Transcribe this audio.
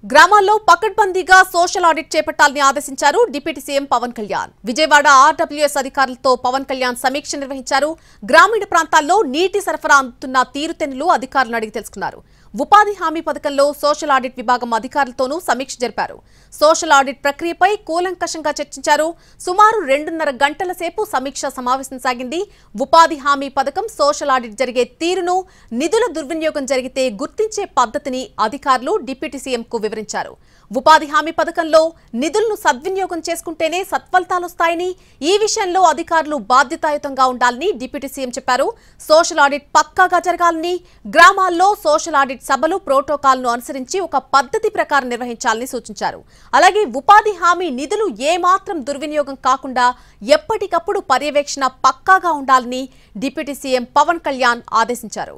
గ్రామాల్లో పకడ్బందీగా social audit చేపట్టాలని ఆదేశించారు deputy CM Pawan Kalyan. Vijayawada RWS అధికారులతో పవన్ కళ్యాణ్ సమీక్ష నిర్వహించారు. గ్రామీణ ప్రాంతాల్లో నీటి సరఫరా అందుతున్న తీరుతెన్నులు అధికారులను అడిగి తెలుసుకున్నారు. ఉపాధి హామీ పథకంలో సోషల్ ఆడిట్ విభాగం అధికారులతోనూ సమీక్ష జరిపారు. సోషల్ ఆడిట్ ప్రక్రియపై కూలంకషంగా చర్చించారు. సుమారు 2.5 గంటల సేపు సమీక్ష సమావేశం సాగింది. ఉపాధి హామీ పథకం సోషల్ ఆడిట్ జరిగే తీరును, నిధుల దుర్వినియోగం జరిగితే గుర్తించే పద్ధతిని అధికారులు డిప్యూటీ సీఎంకు వివరించారు. ఉపాధి హామీ పథకంలో నిధులను సద్వినియోగం చేసుకుంటేనే సత్ఫలితాలొస్తాయని, ఈ విషయంలో అధికారులు బాధ్యతాయుతంగా ఉండాలని డిప్యూటీ సీఎం చెప్పారు. సోషల్ ఆడిట్ పక్కాగా జరగాలని, గ్రామాల్లో సోషల్ ఆడిట్ సభలు ప్రోటోకాల్ను అనుసరించి ఒక పద్ధతి ప్రకారం నిర్వహించాలని సూచించారు. అలాగే ఉపాధి హామీ నిధులు ఏమాత్రం దుర్వినియోగం కాకుండా ఎప్పటికప్పుడు పర్యవేక్షణ పక్కాగా ఉండాలని డిప్యూటీ సీఎం పవన్ కళ్యాణ్ ఆదేశించారు.